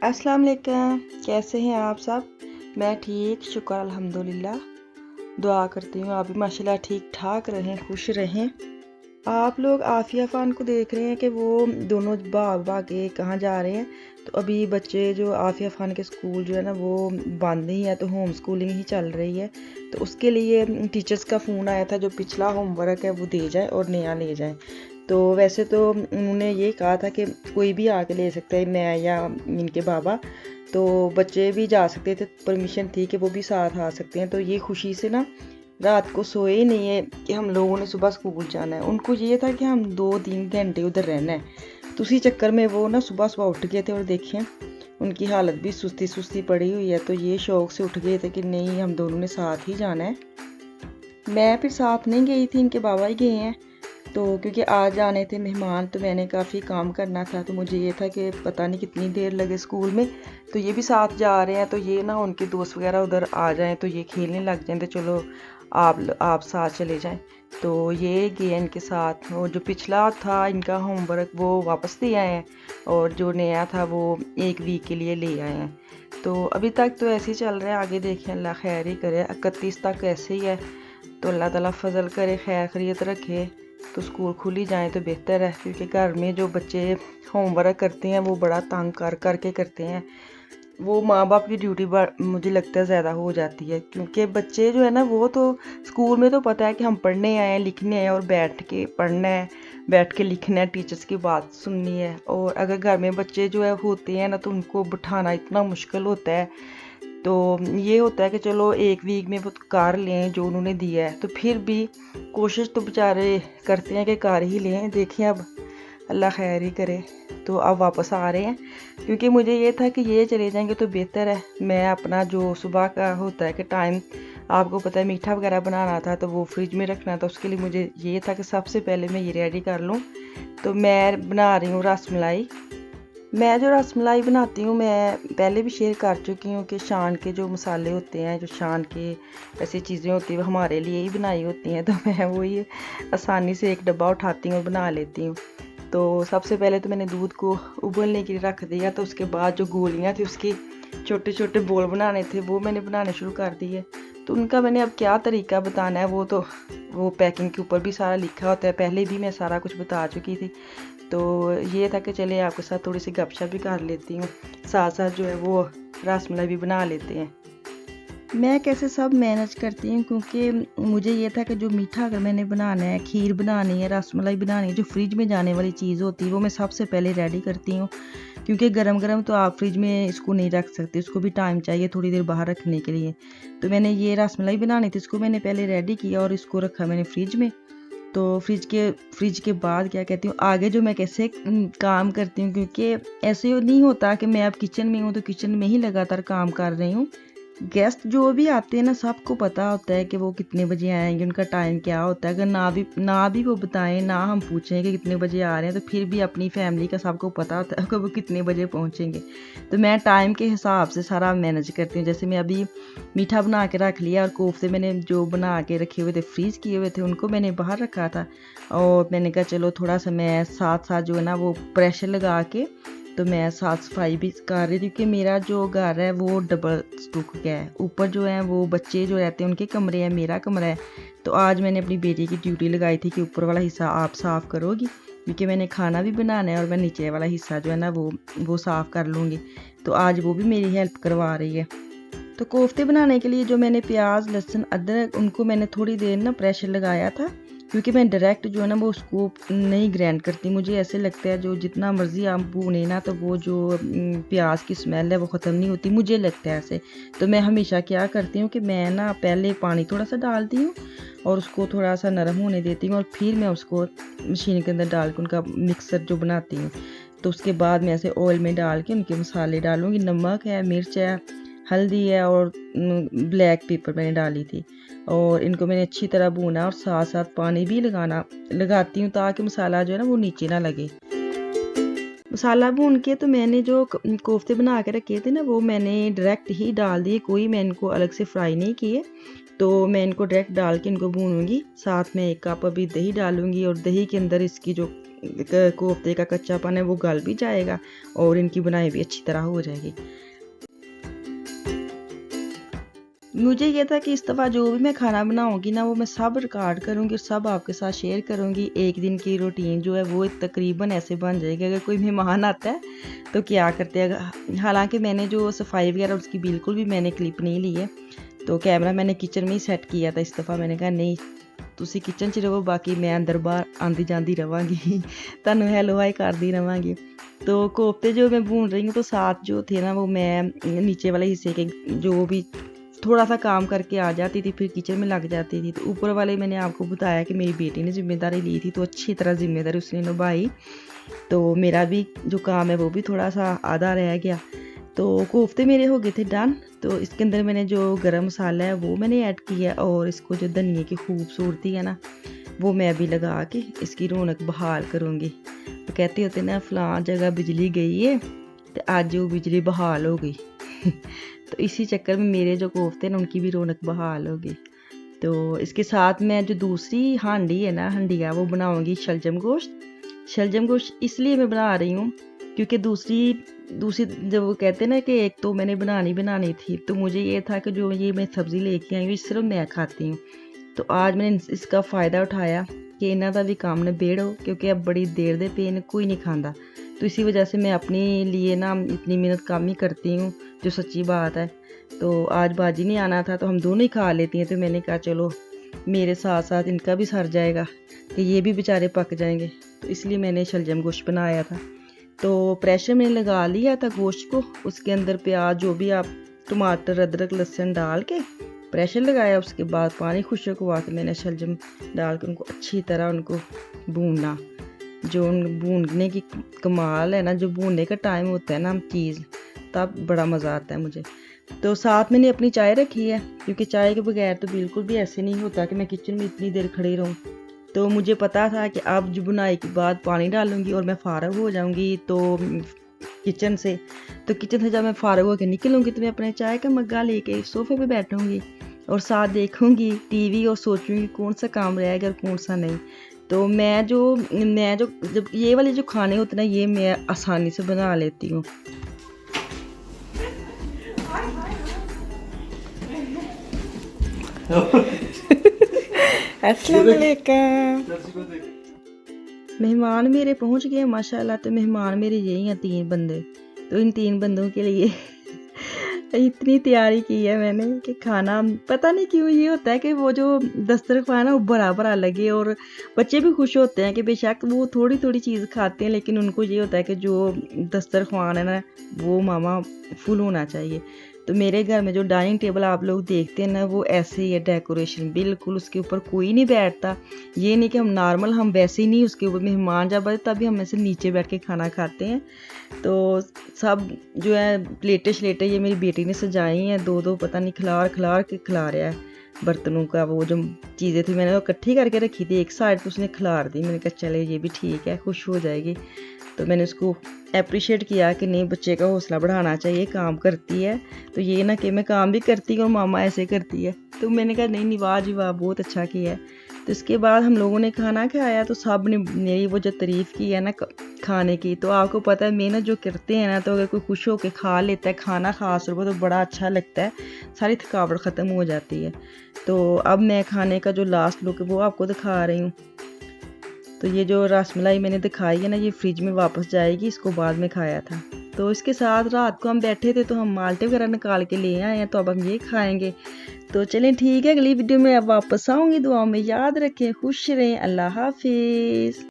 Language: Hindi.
अस्सलाम वालेकुम। कैसे हैं आप सब? मैं ठीक, शुक्र अल्हम्दुलिल्लाह। दुआ करती हूँ आप भी माशाल्लाह ठीक ठाक रहें, खुश रहें। आप लोग आफिया फ़ान को देख रहे हैं कि वो दोनों भाग भाग के कहाँ जा रहे हैं। तो अभी बच्चे जो आफिया फ़ान के स्कूल जो है ना वो बंद ही है, तो होम स्कूलिंग ही चल रही है। तो उसके लिए टीचर्स का फ़ोन आया था, जो पिछला होमवर्क है वो दे जाए और नया ले जाए। तो वैसे तो उन्होंने ये कहा था कि कोई भी आके ले सकता है, मैं या इनके बाबा। तो बच्चे भी जा सकते थे, परमिशन थी कि वो भी साथ आ सकते हैं। तो ये खुशी से ना रात को सोए ही नहीं है कि हम लोगों ने सुबह स्कूल जाना है। उनको ये था कि हम 2-3 घंटे उधर रहना है। तो उसी चक्कर में वो ना सुबह सुबह उठ गए थे, और देखें उनकी हालत भी सुस्ती सुस्ती पड़ी हुई है। तो ये शौक से उठ गए थे कि नहीं, हम दोनों ने साथ ही जाना है। मैं फिर साथ नहीं गई थी, इनके बाबा ही गए हैं। तो क्योंकि आज आने थे मेहमान, तो मैंने काफ़ी काम करना था। तो मुझे ये था कि पता नहीं कितनी देर लगे स्कूल में। तो ये भी साथ जा रहे हैं, तो ये ना उनके दोस्त वगैरह उधर आ जाएं तो ये खेलने लग जाएं। तो चलो आप साथ चले जाएं। तो ये गए इनके साथ। और जो पिछला था इनका होमवर्क वो वापस दे आए हैं, और जो नया था वो 1 वीक के लिए ले आए हैं। तो अभी तक तो ऐसे ही चल रहा है, आगे देखें अल्लाह खैर ही करे। 31 तक ऐसे ही है। तो अल्लाह ताला फजल करे, खैर खैरियत रखे, तो स्कूल खुल ही जाए तो बेहतर है। क्योंकि घर में जो बच्चे होमवर्क करते हैं वो बड़ा तंग कर करके करते हैं। वो माँ बाप की ड्यूटी मुझे लगता है ज़्यादा हो जाती है। क्योंकि बच्चे जो है ना वो तो स्कूल में तो पता है कि हम पढ़ने आए हैं, लिखने आए हैं, और बैठ के पढ़ना है, बैठ के लिखना है, टीचर्स की बात सुननी है। और अगर घर में बच्चे जो है होते हैं ना, तो उनको बिठाना इतना मुश्किल होता है। तो ये होता है कि चलो 1 वीक में वो कर लें जो उन्होंने दिया है। तो फिर भी कोशिश तो बेचारे करते हैं कि कर ही लें। देखें अब अल्लाह खैर ही करे। तो अब वापस आ रहे हैं, क्योंकि मुझे ये था कि ये चले जाएंगे तो बेहतर है। मैं अपना जो सुबह का होता है कि टाइम, आपको पता है मीठा वगैरह बनाना था, तो वो फ्रिज में रखना था। उसके लिए मुझे ये था कि सबसे पहले मैं ये रेडी कर लूँ। तो मैं बना रही हूँ रसमलाई। मैं जो रसमलाई बनाती हूँ, मैं पहले भी शेयर कर चुकी हूँ कि शान के जो मसाले होते हैं, जो शान के ऐसी चीज़ें होती हैं वो हमारे लिए ही बनाई होती हैं। तो मैं वही आसानी से एक डब्बा उठाती हूँ और बना लेती हूँ। तो सबसे पहले तो मैंने दूध को उबलने के लिए रख दिया। तो उसके बाद जो गोलियाँ थी उसके छोटे छोटे बोल बनाने थे, वो मैंने बनाने शुरू कर दिए। तो उनका मैंने अब क्या तरीका बताना है, वो पैकिंग के ऊपर भी सारा लिखा होता है। पहले भी मैं सारा कुछ बता चुकी थी। तो ये था कि चलिए आपके साथ थोड़ी सी गपशप भी कर लेती हूँ, साथ साथ जो है वो रसमलाई भी बना लेते हैं। मैं कैसे सब मैनेज करती हूँ, क्योंकि मुझे ये था कि जो मीठा अगर मैंने बनाना है, खीर बनानी है, रसमलाई बनानी है, जो फ्रिज में जाने वाली चीज़ होती है वो मैं सबसे पहले रेडी करती हूँ। क्योंकि गरम गरम तो आप फ्रिज में इसको नहीं रख सकते, उसको भी टाइम चाहिए थोड़ी देर बाहर रखने के लिए। तो मैंने ये रसमलाई बनानी थी, इसको मैंने पहले रेडी किया और इसको रखा मैंने फ्रिज में। तो फ्रिज के बाद क्या कहती हूँ, आगे जो मैं कैसे काम करती हूँ, क्योंकि ऐसे नहीं होता कि मैं अब किचन में हूँ तो किचन में ही लगातार काम कर रही हूँ। गेस्ट जो भी आते हैं ना, सबको पता होता है कि वो कितने बजे आएंगे, उनका टाइम क्या होता है। अगर ना भी वो बताएं, ना हम पूछें कि कितने बजे आ रहे हैं, तो फिर भी अपनी फैमिली का सबको पता होता है कि वो कितने बजे पहुंचेंगे। तो मैं टाइम के हिसाब से सारा मैनेज करती हूँ। जैसे मैं अभी मीठा बना के रख लिया, और कोफ्ते मैंने जो बना के रखे हुए थे, फ्रीज़ किए हुए थे, उनको मैंने बाहर रखा था। और मैंने कहा चलो थोड़ा सा मैं साथ साथ जो है ना वो प्रेशर लगा के, तो मैं साफ़ सफाई भी कर रही थी। क्योंकि मेरा जो घर है वो डबल स्टूक का है। ऊपर जो है वो बच्चे जो रहते हैं उनके कमरे हैं, मेरा कमरा है। तो आज मैंने अपनी बेटी की ड्यूटी लगाई थी कि ऊपर वाला हिस्सा आप साफ़ करोगी, क्योंकि मैंने खाना भी बनाना है, और मैं नीचे वाला हिस्सा जो है ना वो साफ़ कर लूँगी। तो आज वो भी मेरी हेल्प करवा रही है। तो कोफ्ते बनाने के लिए जो मैंने प्याज, लहसुन, अदरक, उनको मैंने थोड़ी देर ना प्रेशर लगाया था। क्योंकि मैं डायरेक्ट जो है ना वो उसको नहीं ग्राइंड करती। मुझे ऐसे लगता है जो जितना मर्ज़ी आप भूने ना, तो वो जो प्याज की स्मेल है वो ख़त्म नहीं होती, मुझे लगता है ऐसे। तो मैं हमेशा क्या करती हूँ कि मैं ना पहले पानी थोड़ा सा डालती हूँ और उसको थोड़ा सा नरम होने देती हूँ, और फिर मैं उसको मशीन के अंदर डाल के उनका मिक्सर जो बनाती हूँ। तो उसके बाद मैं ऐसे ऑयल में डाल के उनके मसाले डालूँगी। नमक है, मिर्च है, हल्दी है, और ब्लैक पेपर मैंने डाली थी। और इनको मैंने अच्छी तरह भूना, और साथ साथ पानी भी लगाती हूँ ताकि मसाला जो है ना वो नीचे ना लगे। मसाला भून के तो मैंने जो कोफ्ते बना के रखे थे ना, वो मैंने डायरेक्ट ही डाल दिए, कोई मैं इनको अलग से फ्राई नहीं किए। तो मैं इनको डायरेक्ट डाल के इनको भूनूंगी। साथ में 1 कप अभी दही डालूंगी, और दही के अंदर इसकी जो कोफ्ते का कच्चापन है वो गल भी जाएगा और इनकी बुनाई भी अच्छी तरह हो जाएगी। मुझे ये था कि इस दफ़ा जो भी मैं खाना बनाऊंगी ना वो मैं सब रिकॉर्ड करूंगी और सब आपके साथ शेयर करूंगी। एक दिन की रूटीन जो है वो तकरीबन ऐसे बन जाएगी। अगर कोई मेहमान आता है तो क्या करते हैं, हालांकि मैंने जो सफाई वगैरह उसकी बिल्कुल भी मैंने क्लिप नहीं ली है, तो कैमरा मैंने किचन में ही सेट किया था। इस दफ़ा मैंने कहा नहीं तुसी किचन च रहो, बाकी मैं अंदर बाहर आंदी जाती रवांगी तुहानू हेलो हाय करती रवांगी। तो कोफ्ते जो मैं भून रही हूँ तो साथ जो थे ना वो मैं नीचे वाले हिस्से के जो भी थोड़ा सा काम करके आ जाती थी, फिर किचन में लग जाती थी। तो ऊपर वाले मैंने आपको बताया कि मेरी बेटी ने जिम्मेदारी ली थी, तो अच्छी तरह जिम्मेदारी उसने निभाई, तो मेरा भी जो काम है वो भी थोड़ा सा आधा रह गया। तो कोफ्ते मेरे हो गए थे डन। तो इसके अंदर मैंने जो गरम मसाला है वो मैंने ऐड किया और इसको जो धनिए की खूबसूरती है ना वो मैं अभी लगा के इसकी रौनक बहाल करूँगी। तो कहते होते ना फलां जगह बिजली गई है तो आज वो बिजली बहाल हो गई तो इसी चक्कर में मेरे जो कोफ्ते हैं उनकी भी रौनक बहाल होगी। तो इसके साथ मैं जो दूसरी हांडी है ना हंडिया वो बनाऊंगी शलजम गोश्त। शलजम गोश्त इसलिए मैं बना रही हूँ क्योंकि दूसरी जब वो कहते हैं ना कि एक तो मैंने बनानी थी, तो मुझे ये था कि जो ये मैं सब्ज़ी लेके आई हूँ सिर्फ मैं खाती हूँ। तो आज मैंने इसका फ़ायदा उठाया कि इन्हों का भी काम निबेड़ो, क्योंकि अब बड़ी देर दे पेन कोई नहीं खाता। तो इसी वजह से मैं अपने लिए ना इतनी मेहनत कम ही करती हूँ, जो सच्ची बात है। तो आज बाजी नहीं आना था तो हम दोनों ही खा लेती हैं, तो मैंने कहा चलो मेरे साथ साथ इनका भी सर जाएगा कि ये भी बेचारे पक जाएंगे। तो इसलिए मैंने शलजम गोश्त बनाया था। तो प्रेशर मैंने लगा लिया था गोश्त को, उसके अंदर प्याज जो भी आप टमाटर अदरक लहसुन डाल के प्रेशर लगाया। उसके बाद पानी खुशक हुआ तो मैंने शलजम डाल के उनको अच्छी तरह उनको भूनना। जो भूनने की कमाल है ना, जो भूनने का टाइम होता है ना चीज़, तब बड़ा मज़ा आता है मुझे। तो साथ मैंने अपनी चाय रखी है, क्योंकि चाय के बगैर तो बिल्कुल भी ऐसे नहीं होता कि मैं किचन में इतनी देर खड़ी रहूँ। तो मुझे पता था कि अब जो बुनाई के बाद पानी डालूंगी और मैं फ़ारग हो जाऊंगी तो किचन से जब मैं फ़ारग होकर निकलूंगी तो मैं अपने चाय का मग्गा लेके सोफ़े पे बैठूंगी और साथ देखूंगी टीवी और सोचूंगी कौन सा काम रहेगा और कौन सा नहीं। तो मैं जो जब ये वाले जो खाने होते हैं ना ये मैं आसानी से बना लेती हूँ। अस्सलाम वालेकुम। मेहमान मेरे पहुंच गए माशाल्लाह। तो मेहमान मेरे यही हैं 3 बंदे। तो इन 3 बंदों के लिए इतनी तैयारी की है मैंने कि खाना पता नहीं क्यों ये होता है कि वो जो दस्तरखान है ना वो बड़ा बड़ा लगे, और बच्चे भी खुश होते हैं कि बेशक वो थोड़ी थोड़ी चीज़ खाते हैं, लेकिन उनको ये होता है कि जो दस्तरखान है ना वो मामा फुल होना चाहिए। तो मेरे घर में जो डाइनिंग टेबल आप लोग देखते हैं ना वो ऐसे ही है, डेकोरेशन बिल्कुल उसके ऊपर कोई नहीं बैठता। ये नहीं कि हम नॉर्मल हम वैसे ही नहीं, उसके ऊपर मेहमान जब आते तभी हम ऐसे नीचे बैठ के खाना खाते हैं। तो सब जो है प्लेटें शलेटें ये मेरी बेटी ने सजाई हैं, दो पता नहीं खिलार के खिला रहा है बर्तनों का। वो जो चीज़ें थी मैंने वो इकट्ठी करके रखी थी एक साइड, तो उसने खिलार दी। मैंने कहा चले ये भी ठीक है, खुश हो जाएगी। तो मैंने उसको अप्रिशिएट किया कि नहीं बच्चे का हौसला बढ़ाना चाहिए, काम करती है। तो ये ना कि मैं काम भी करती हूँ और मामा ऐसे करती है। तो मैंने कहा नहीं वाह जी वाह बहुत अच्छा किया है। तो इसके बाद हम लोगों ने खाना खाया तो सब ने मेरी वो जो तारीफ़ की है ना खाने की, तो आपको पता है मेहनत जो करते हैं ना, तो अगर कोई खुश होकर खा लेता है खाना खास तौर पर तो बड़ा अच्छा लगता है, सारी थकावट ख़त्म हो जाती है। तो अब मैं खाने का जो लास्ट लुक है वो आपको दिखा रही हूँ। तो ये जो रसमलाई मैंने दिखाई है ना ये फ्रिज में वापस जाएगी, इसको बाद में खाया था। तो इसके साथ रात को हम बैठे थे तो हम माल्टे वगैरह निकाल के ले आए हैं, तो अब हम ये खाएंगे। तो चलें ठीक है, अगली वीडियो में अब वापस आऊँगी। दुआओं में याद रखें, खुश रहें, अल्लाह हाफिज़।